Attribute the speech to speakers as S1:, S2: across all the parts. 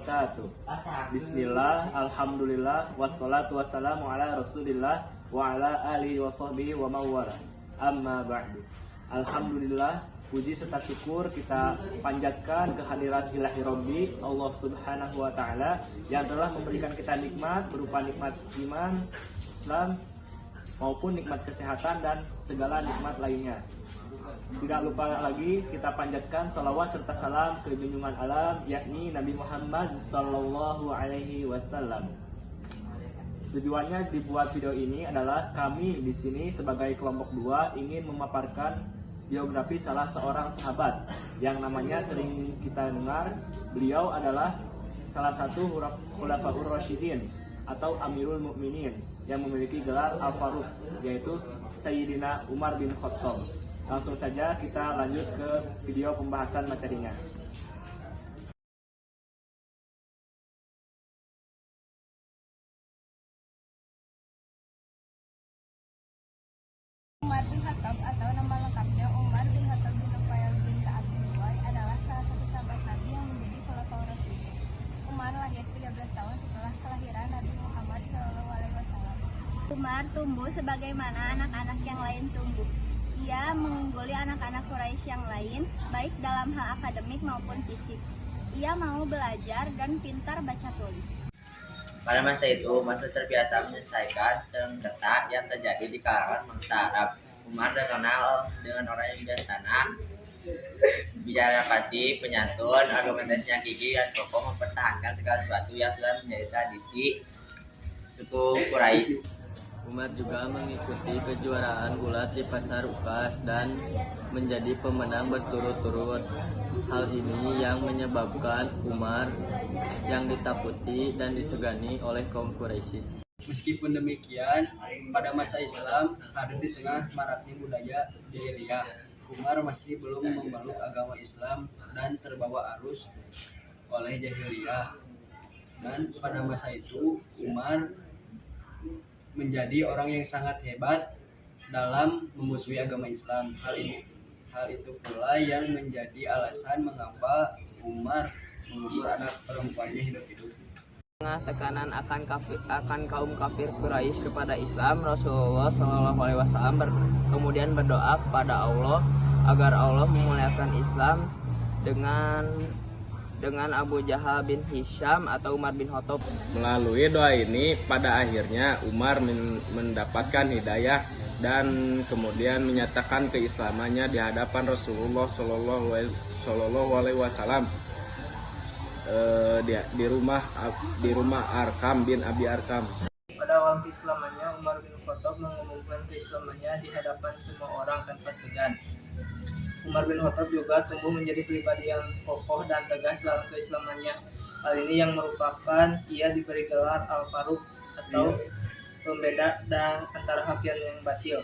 S1: wabarakatuh. Bismillah, alhamdulillah, wassalatu wassalamu ala rasulillah wa ala alihi wa sahbihi wa mawala. Amma ba'du. Alhamdulillah, puji serta syukur kita panjatkan kehadirat ilahi Rabbi Allah Subhanahu wa Ta'ala yang telah memberikan kita nikmat berupa nikmat iman, Islam, maupun nikmat kesehatan dan segala nikmat lainnya. Tidak lupa lagi kita panjatkan salawat serta salam ke junjungan alam, yakni Nabi Muhammad Sallallahu Alaihi Wasallam. Tujuannya dibuat video ini adalah kami di sini sebagai kelompok 2 ingin memaparkan biografi salah seorang sahabat yang namanya sering kita dengar. Beliau adalah salah satu Khulafaur Rasyidin atau Amirul Mukminin yang memiliki gelar Al-Faruq, yaitu Sayyidina Umar bin Khattab. Langsung saja kita lanjut ke video pembahasan materinya.
S2: Umar bin Khattab atau nama lengkapnya Umar bin Khattab bin Nufail bin Ka'ab bin Luwai adalah salah satu sahabat Nabi yang menjadi Khulafaur Rasyidin. Umar lahir 13 tahun setelah kelahiran Nabi Muhammad SAW. Umar tumbuh sebagaimana anak-anak yang lain tumbuh. Ia mengungguli anak-anak Quraisy yang lain, baik dalam hal akademik maupun fisik. Ia mau belajar dan pintar baca tulis.
S3: Pada masa itu, Umar terbiasa menyelesaikan sengketa yang terjadi di kalangan bangsa Arab. Umar terkenal dengan orang yang bijaksana, bicara fasih, penyantun, argumentasinya gigih, dan kokoh mempertahankan segala sesuatu yang sudah menjadi tradisi suku Quraisy.
S4: Umar juga mengikuti kejuaraan gulat di pasar Ukas dan menjadi pemenang berturut-turut. Hal ini yang menyebabkan Umar yang ditakuti dan disegani oleh kaum Quraisy.
S5: Meskipun demikian, pada masa Islam ada di tengah maraknya budaya jahiliyah, Umar masih belum memeluk agama Islam dan terbawa arus oleh jahiliyah. Dan pada masa itu Umar menjadi orang yang sangat hebat dalam memusuhi agama Islam. Hal itu pula yang menjadi alasan mengapa Umar mengubur anak perempuannya hidup-hidup.
S4: Tengah tekanan akan kaum kafir Quraisy kepada Islam, Rasulullah SAW kemudian berdoa kepada Allah agar Allah memuliakan Islam dengan Abu Jahal bin Hisham atau Umar bin Khattab.
S6: Melalui doa ini pada akhirnya Umar mendapatkan hidayah dan kemudian menyatakan keislamannya di hadapan Rasulullah Shallallahu Alaihi Wasallam di rumah Arkam bin Abi Arkam.
S7: Pada awal keislamannya, Umar bin Khattab mengumumkan keislamannya di hadapan semua orang tanpa segan. Umar bin Khattab juga tumbuh menjadi pribadi yang kokoh dan tegas dalam keislamannya. Hal ini yang merupakan ia diberi gelar Al-Faruq atau pembeda antara hak yang batil.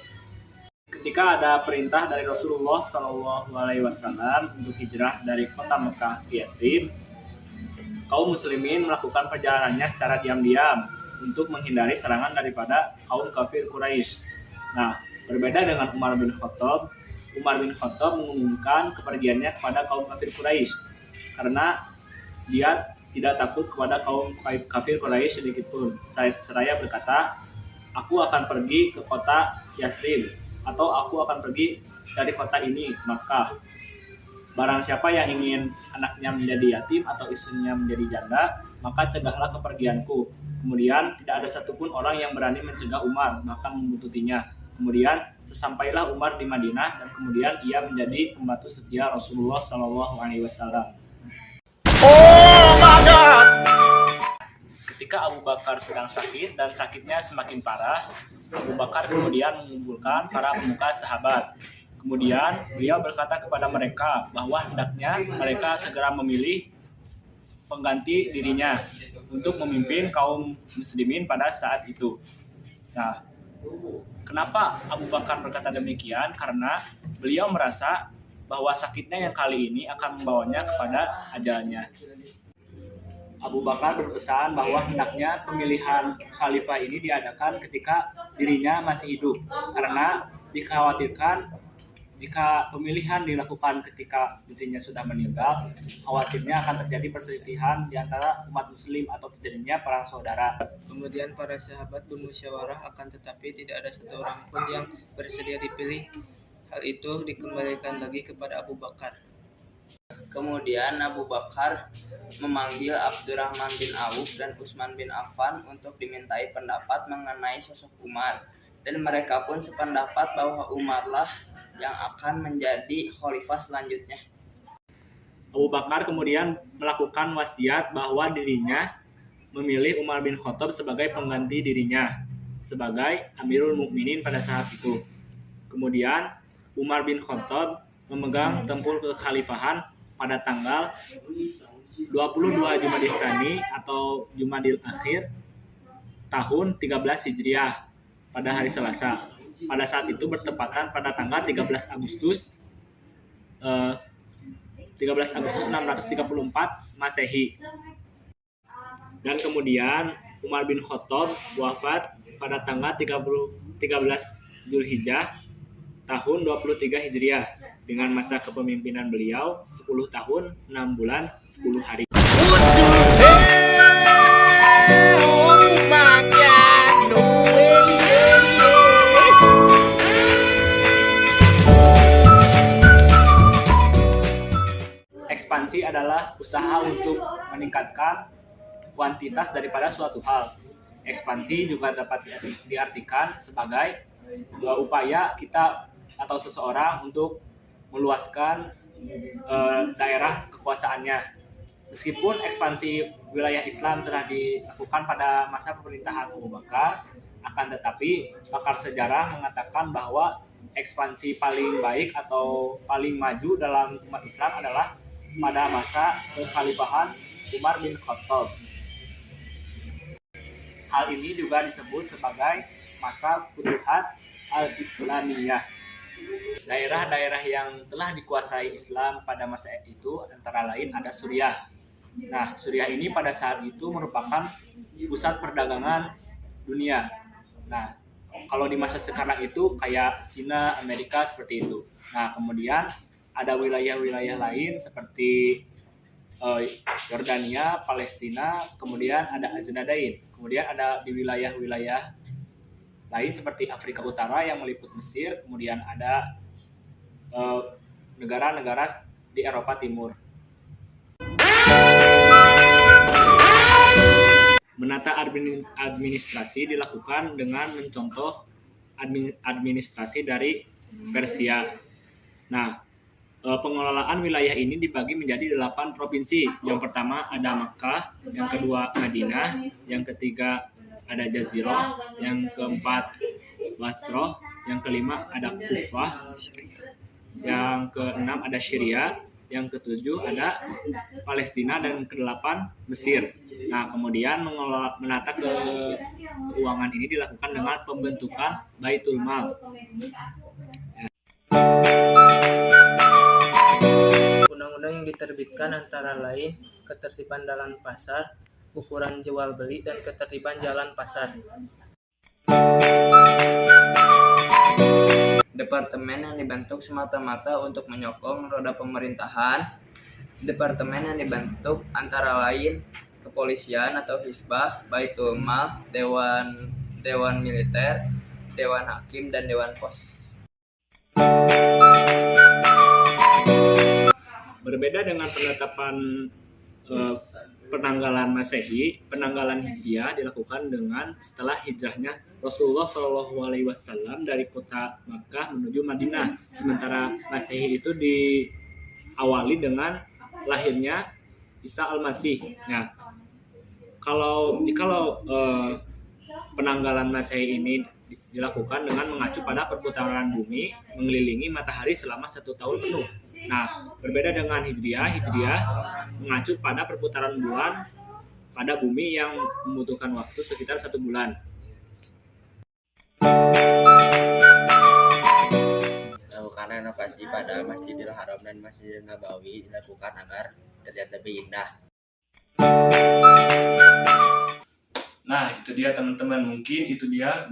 S1: Ketika ada perintah dari Rasulullah Sallallahu Alaihi Wasallam untuk hijrah dari kota Mekah ke Yathrib, kaum muslimin melakukan perjalanannya secara diam-diam untuk menghindari serangan daripada kaum kafir Quraisy. Nah, berbeda dengan Umar bin Khattab mengumumkan kepergiannya kepada kaum kafir Quraisy karena dia tidak takut kepada kaum kafir Quraisy sedikitpun. Seraya berkata, aku akan pergi ke kota Yathrib atau aku akan pergi dari kota ini, Makkah. Barang siapa yang ingin anaknya menjadi yatim atau istrinya menjadi janda, maka cegahlah kepergianku. Kemudian tidak ada satupun orang yang berani mencegah Umar, bahkan membuntutinya. Kemudian sesampailah Umar di Madinah dan kemudian ia menjadi pembantu setia Rasulullah Shallallahu Alaihi Wasallam. Ketika Abu Bakar sedang sakit dan sakitnya semakin parah, Abu Bakar kemudian mengumpulkan para pemuka sahabat. Kemudian beliau berkata kepada mereka bahwa hendaknya mereka segera memilih pengganti dirinya untuk memimpin kaum muslimin pada saat itu. Nah, kenapa Abu Bakar berkata demikian? Karena beliau merasa bahwa sakitnya yang kali ini akan membawanya kepada ajalnya. Abu Bakar berpesan bahwa hendaknya pemilihan khalifah ini diadakan ketika dirinya masih hidup, karena dikhawatirkan jika pemilihan dilakukan ketika dirinya sudah meninggal, khawatirnya akan terjadi perselisihan di antara umat muslim atau terjadinya perang saudara.
S7: Kemudian para sahabat bermusyawarah, akan tetapi tidak ada satu orang pun yang bersedia dipilih. Hal itu dikembalikan lagi kepada Abu Bakar.
S3: Kemudian Abu Bakar memanggil Abdurrahman bin Auf dan Utsman bin Affan untuk dimintai pendapat mengenai sosok Umar, dan mereka pun sependapat bahwa Umarlah yang akan menjadi khalifah selanjutnya.
S1: Abu Bakar kemudian melakukan wasiat bahwa dirinya memilih Umar bin Khattab sebagai pengganti dirinya sebagai Amirul Mukminin pada saat itu. Kemudian Umar bin Khattab memegang tempur kekhalifahan pada tanggal 22 Jumadil Tsani atau Jumadil Akhir tahun 13 Hijriah pada hari Selasa. Pada saat itu bertepatan pada tanggal 13 Agustus 634 Masehi. Dan kemudian Umar bin Khattab wafat pada tanggal 13 Zulhijjah tahun 23 Hijriah dengan masa kepemimpinan beliau 10 tahun 6 bulan 10 hari. Ekspansi adalah usaha untuk meningkatkan kuantitas daripada suatu hal. Ekspansi juga dapat diartikan sebagai upaya kita atau seseorang untuk meluaskan daerah kekuasaannya. Meskipun ekspansi wilayah Islam telah dilakukan pada masa pemerintahan Abu Bakar, akan tetapi pakar sejarah mengatakan bahwa ekspansi paling baik atau paling maju dalam umat Islam adalah pada masa kekhalifahan Umar bin Khattab. Hal ini juga disebut sebagai masa Futuhat al-Islamiyah. Daerah-daerah yang telah dikuasai Islam pada masa itu antara lain ada Suriah. Nah, Suriah ini pada saat itu merupakan pusat perdagangan dunia. Nah, kalau di masa sekarang itu kayak Cina, Amerika seperti itu. Nah, kemudian ada wilayah-wilayah lain seperti Yordania, Palestina, kemudian ada Aznadain. Kemudian ada di wilayah-wilayah lain seperti Afrika Utara yang meliput Mesir, kemudian ada negara-negara di Eropa Timur. Menata administrasi dilakukan dengan mencontoh administrasi dari Persia. Nah, pengelolaan wilayah ini dibagi menjadi 8 provinsi. Yang pertama ada Makkah, yang kedua Madinah, yang ketiga ada Jazirah, yang keempat Basrah, yang kelima ada Kufah, yang keenam ada Syria, yang ketujuh ada Palestina, dan kedelapan Mesir. Nah, kemudian menata keuangan ini dilakukan dengan pembentukan Baitul Mal.
S7: Undang-undang yang diterbitkan antara lain ketertiban dalam pasar, ukuran jual beli, dan ketertiban jalan pasar.
S3: Departemen yang dibentuk semata-mata untuk menyokong roda pemerintahan. Departemen yang dibentuk antara lain kepolisian atau Hizbah, Baitul Mal, Dewan Militer, Dewan Hakim, dan Dewan Pos.
S1: Berbeda dengan penetapan penanggalan Masehi, penanggalan Hijriah dilakukan dengan setelah hijrahnya Rasulullah SAW dari kota Makkah menuju Madinah. Sementara Masehi itu diawali dengan lahirnya Isa al-Masih. Nah, kalau penanggalan Masehi ini dilakukan dengan mengacu pada perputaran bumi mengelilingi matahari selama 1 tahun penuh. Nah, berbeda dengan Hijriah mengacu pada perputaran bulan pada bumi yang membutuhkan waktu sekitar 1 bulan.
S3: Melakukan renovasi pada Masjidil Haram dan Masjidil Nabawi dilakukan agar terlihat lebih indah.
S1: Nah, itu dia teman-teman, mungkin itu dia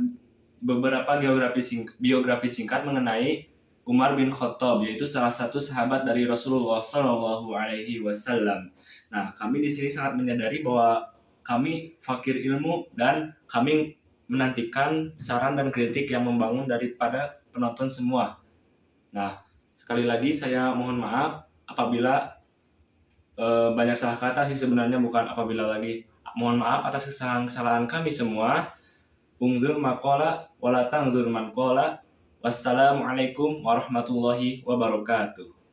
S1: beberapa biografi singkat mengenai Umar bin Khattab, yaitu salah satu sahabat dari Rasulullah Shallallahu Alaihi Wasallam. Nah, kami di sini sangat menyadari bahwa kami fakir ilmu dan kami menantikan saran dan kritik yang membangun daripada penonton semua. Nah, sekali lagi saya mohon maaf apabila banyak salah kata sih sebenarnya, bukan apabila lagi. Mohon maaf atas kesalahan-kesalahan kami semua. Ungzur maqala wala tangzur man qala. Wassalamualaikum warahmatullahi wabarakatuh.